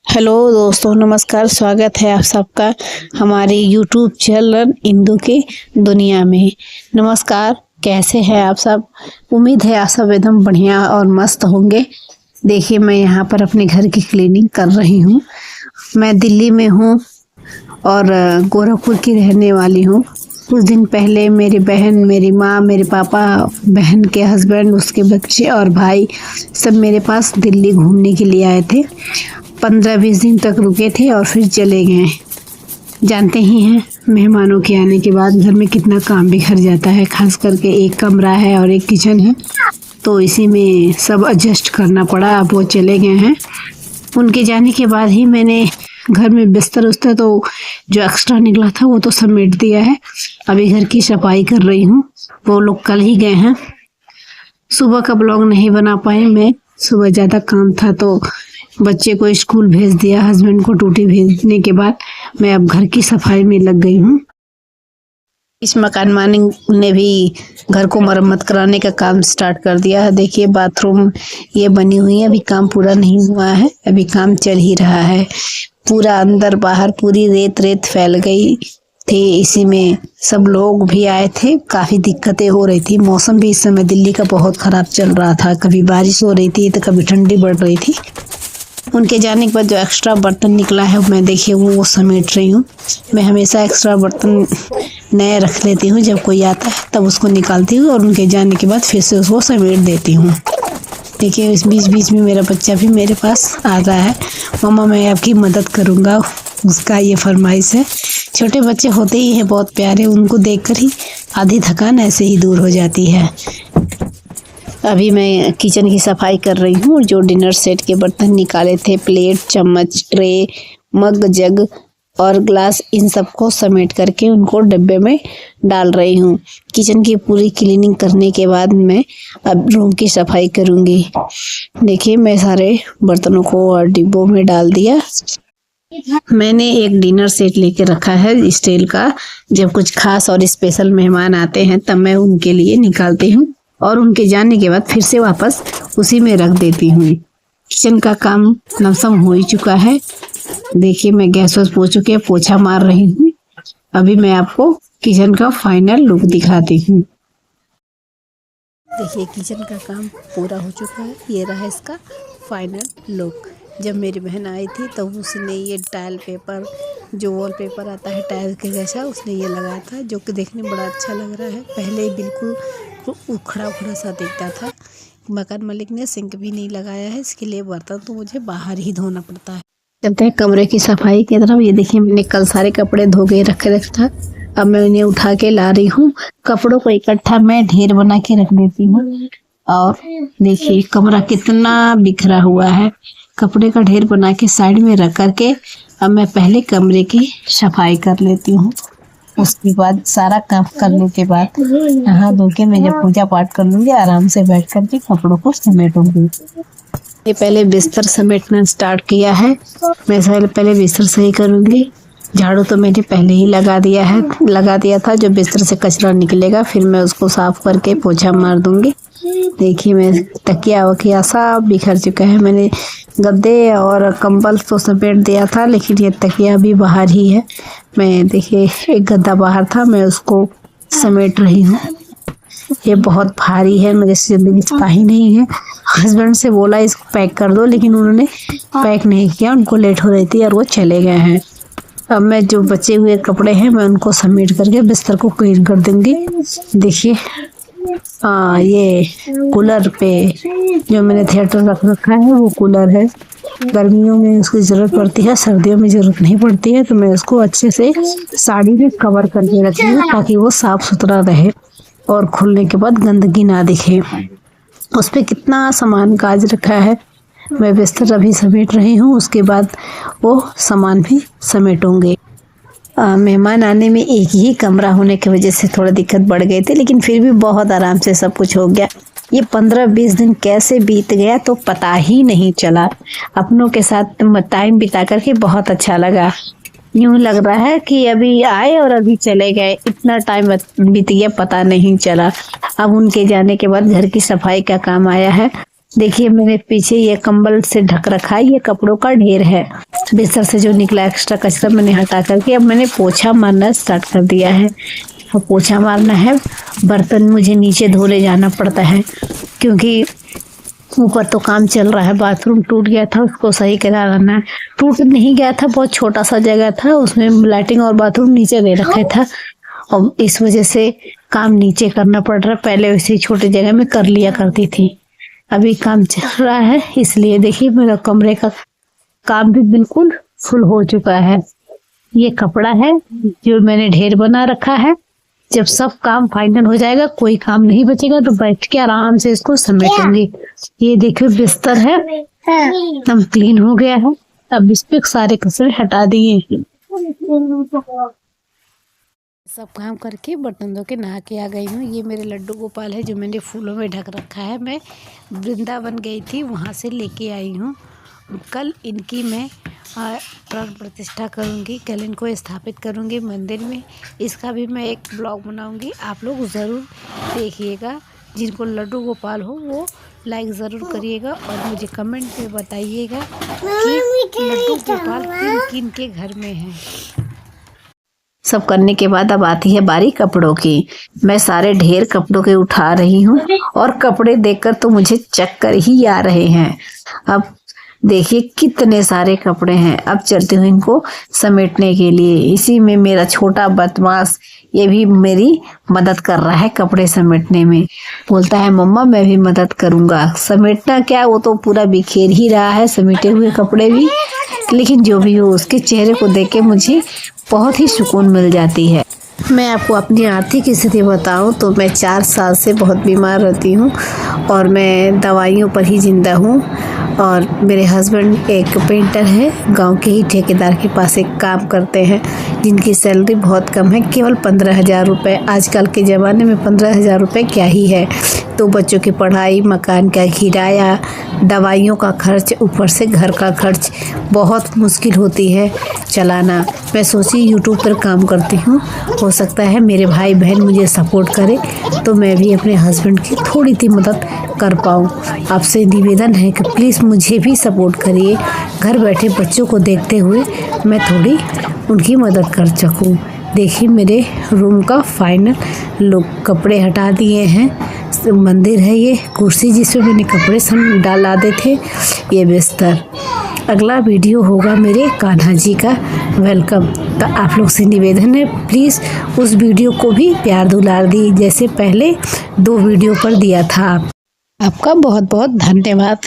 Hello दोस्तों, नमस्कार। स्वागत है आप सबका हमारे यूट्यूब चैनल इंदू की दुनिया में। नमस्कार, कैसे हैं आप सब? उम्मीद है आप सब एकदम बढ़िया और मस्त होंगे। देखिए, मैं यहाँ पर अपने घर की क्लीनिंग कर रही हूँ। मैं दिल्ली में हूँ और गोरखपुर की रहने वाली हूँ। कुछ दिन पहले मेरी बहन, मेरी माँ, मेरे पापा, बहन के हस्बैंड, उसके बच्चे और भाई सब मेरे पास दिल्ली घूमने के लिए आए थे। 15-20 दिन तक रुके थे और फिर चले गए। जानते ही हैं, मेहमानों के आने के बाद घर में कितना काम बिखर जाता है। खास करके एक कमरा है और एक किचन है, तो इसी में सब एडजस्ट करना पड़ा। अब वो चले गए हैं। उनके जाने के बाद ही मैंने घर में बिस्तर उस्तर तो जो एक्स्ट्रा निकला था वो तो समेट दिया है। अभी घर की सफाई कर रही हूँ। वो लोग कल ही गए हैं। सुबह का ब्लॉग नहीं बना पाए मैं, सुबह ज़्यादा काम था तो बच्चे को स्कूल भेज दिया। हस्बैंड को ड्यूटी भेजने के बाद मैं अब घर की सफाई में लग गई हूँ। इस मकान मालिक ने भी घर को मरम्मत कराने का काम स्टार्ट कर दिया है। देखिए, बाथरूम ये बनी हुई है, अभी काम पूरा नहीं हुआ है, अभी काम चल ही रहा है। पूरा अंदर बाहर पूरी रेत रेत फैल गई थी। इसी में सब लोग भी आए थे, काफी दिक्कतें हो रही थी। मौसम भी इस समय दिल्ली का बहुत खराब चल रहा था, कभी बारिश हो रही थी तो कभी ठंडी बढ़ रही थी। उनके जाने के बाद जो एक्स्ट्रा बर्तन निकला है, मैं देखिए वो समेट रही हूँ। मैं हमेशा एक्स्ट्रा बर्तन नए रख लेती हूँ, जब कोई आता है तब उसको निकालती हूँ और उनके जाने के बाद फिर से उसको समेट देती हूँ। देखिए, इस बीच बीच में मेरा बच्चा भी मेरे पास आ रहा है। मम्मा, मैं आपकी मदद करूँगा, उसका ये फरमाइश है। छोटे बच्चे होते ही हैं बहुत प्यारे, उनको देखकर ही आधी थकान ऐसे ही दूर हो जाती है। अभी मैं किचन की सफाई कर रही हूँ। जो डिनर सेट के बर्तन निकाले थे, प्लेट, चम्मच, ट्रे, मग, जग और ग्लास, इन सबको समेट करके उनको डब्बे में डाल रही हूँ। किचन की पूरी क्लीनिंग करने के बाद मैं अब रूम की सफाई करूँगी। देखिए, मैं सारे बर्तनों को और डिब्बों में डाल दिया। मैंने एक डिनर सेट लेके रखा है स्टील का। जब कुछ खास और स्पेशल मेहमान आते हैं तब मैं उनके लिए निकालती हूँ और उनके जाने के बाद फिर से वापस उसी में रख देती हूँ। किचन का काम लमसम हो ही चुका है। देखिए, मैं गैस वैस पोंछ के पोछा मार रही हूँ। अभी मैं आपको किचन का फाइनल लुक दिखाती हूँ। देखिए, किचन का काम पूरा हो चुका है। ये रहा इसका फाइनल लुक। जब मेरी बहन आई थी तो उसने ये टाइल पेपर, जो वॉल पेपर आता है टाइल के जैसा, उसने ये लगाया था, जो कि देखने में बड़ा अच्छा लग रहा है। पहले बिल्कुल उखड़ा उखड़ा सा दिखता था। मकान मालिक ने सिंक भी नहीं लगाया है, इसके लिए बर्तन तो मुझे बाहर ही धोना पड़ता है। चलते हैं कमरे की सफाई की तरफ। ये देखिए, मैंने कल सारे कपड़े धो के रखे था। अब मैं इन्हें उठा के ला रही हूँ। कपड़ों को इकट्ठा मैं ढेर बना के रख देती हूँ। और देखिए, कमरा कितना बिखरा हुआ है। कपड़े का ढेर बना के साइड में रख करके अब मैं पहले कमरे की सफाई कर लेती हूँ। उसके बाद सारा काम करने के बाद नहा धो के मैं जब पूजा पाठ कर लूँगी, आराम से बैठ करके कपड़ों को समेटूंगी। ये पहले बिस्तर समेटना स्टार्ट किया है। मैं पहले बिस्तर सही करूँगी। झाड़ू तो मैंने पहले ही लगा दिया था। जो बिस्तर से कचरा निकलेगा फिर मैं उसको साफ करके पोछा मार दूंगी। देखिए, मैं तकिया वकिया सब बिखर चुका है। मैंने गद्दे और कंबल तो समेट दिया था, लेकिन ये तकिया भी बाहर ही है। मैं देखिए, एक गद्दा बाहर था, मैं उसको समेट रही हूँ। ये बहुत भारी है, मेरे से जल्दी दिखता ही नहीं है। हस्बैंड से बोला इसको पैक कर दो, लेकिन उन्होंने पैक नहीं किया। उनको लेट हो रही थी और वो चले गए हैं। अब मैं जो बचे हुए कपड़े हैं मैं उनको समेट करके बिस्तर को क्लीन कर दूंगी। देखिए, ये कूलर पे जो मैंने थिएटर रख रखा है वो कूलर है। गर्मियों में उसकी ज़रूरत पड़ती है, सर्दियों में ज़रूरत नहीं पड़ती है, तो मैं उसको अच्छे से साड़ी में कवर करके रखी हूँ ताकि वो साफ़ सुथरा रहे और खुलने के बाद गंदगी ना दिखे। उस पर कितना सामान काज रखा है। मैं बिस्तर अभी समेट रही हूँ, उसके बाद वो सामान भी समेटूंगी। मेहमान आने में एक ही कमरा होने की वजह से थोड़ा दिक्कत बढ़ गई थी, लेकिन फिर भी बहुत आराम से सब कुछ हो गया। ये 15-20 दिन कैसे बीत गया तो पता ही नहीं चला। अपनों के साथ टाइम बिता करके बहुत अच्छा लगा। यूं लग रहा है कि अभी आए और अभी चले गए, इतना टाइम बीत गया पता नहीं चला। अब उनके जाने के बाद घर की सफाई का काम आया है। देखिए, मेरे पीछे ये कंबल से ढक रखा है, ये कपड़ों का ढेर है। बिस्तर से जो निकला एक्स्ट्रा कचरा मैंने हटा करके अब मैंने पोछा मारना स्टार्ट कर दिया है। अब पोछा मारना है, बर्तन मुझे नीचे धोने जाना पड़ता है क्योंकि ऊपर तो काम चल रहा है। बाथरूम टूट गया था, उसको सही कराना है। टूट नहीं गया था, बहुत छोटा सा जगह था, उसमें लैट्रिन और बाथरूम नीचे दे रखा था और इस वजह से काम नीचे करना पड़ रहा है। पहले वैसे ही छोटे जगह में कर लिया करती थी, अभी काम चल रहा है इसलिए देखिए मेरा कमरे का काम भी बिल्कुल फुल हो चुका है। ये कपड़ा है जो मैंने ढेर बना रखा है। जब सब काम फाइनल हो जाएगा, कोई काम नहीं बचेगा, तो बैठ के आराम से इसको समेटूंगी। ये देखिए बिस्तर है, एकदम क्लीन हो गया है। अब इस पे सारे कचरे हटा दिए। सब काम करके बर्तन धो के नहा के आ गई हूँ। ये मेरे लड्डू गोपाल है जो मैंने फूलों में ढक रखा है। मैं वृंदावन गई थी, वहाँ से लेके आई हूँ। कल इनकी मैं प्राण प्रतिष्ठा करूँगी, कल इनको स्थापित करूँगी मंदिर में। इसका भी मैं एक ब्लॉग बनाऊँगी, आप लोग ज़रूर देखिएगा। जिनको लड्डू गोपाल हो वो लाइक ज़रूर करिएगा और मुझे कमेंट में बताइएगा कि लड्डू गोपाल किन किन के घर में है। सब करने के बाद अब आती है बारी कपड़ों की। मैं सारे ढेर कपड़ों के उठा रही हूँ और कपड़े देखकर तो मुझे चक्कर ही आ रहे हैं। अब देखिए कितने सारे कपड़े हैं। अब चलती हूँ इनको समेटने के लिए। इसी में मेरा छोटा बदमाश ये भी मेरी मदद कर रहा है कपड़े समेटने में। बोलता है मम्मा मैं भी मदद करूँगा। समेटना क्या, वो तो पूरा बिखेर ही रहा है समेटे हुए कपड़े भी। लेकिन जो भी हो, उसके चेहरे को देख के मुझे बहुत ही सुकून मिल जाती है। मैं आपको अपनी आर्थिक स्थिति बताऊं तो मैं 4 साल से बहुत बीमार रहती हूं और मैं दवाइयों पर ही जिंदा हूं। और मेरे हस्बैंड एक पेंटर है, गांव के ही ठेकेदार के पास एक काम करते हैं, जिनकी सैलरी बहुत कम है, केवल 15,000 रुपये। आजकल के ज़माने में 15,000 रुपये क्या ही है। तो बच्चों की पढ़ाई, मकान का किराया, दवाइयों का खर्च, ऊपर से घर का खर्च, बहुत मुश्किल होती है चलाना। मैं सोची यूट्यूब पर काम करती हूँ, हो सकता है मेरे भाई बहन मुझे सपोर्ट करे तो मैं भी अपने हस्बैंड की थोड़ी सी मदद कर पाऊँ। आपसे निवेदन है कि प्लीज़ मुझे भी सपोर्ट करिए। घर बैठे बच्चों को देखते हुए मैं थोड़ी उनकी मदद कर सकूँ। देखिए मेरे रूम का फाइनल लुक। कपड़े हटा दिए हैं, मंदिर है ये, कुर्सी जिसमें मैंने कपड़े डाला दे थे, ये बिस्तर। अगला वीडियो होगा मेरे कान्हा जी का वेलकम। तो आप लोग से निवेदन है प्लीज़ उस वीडियो को भी प्यार दुलार दी जैसे पहले 2 वीडियो पर दिया था। आपका बहुत बहुत धन्यवाद।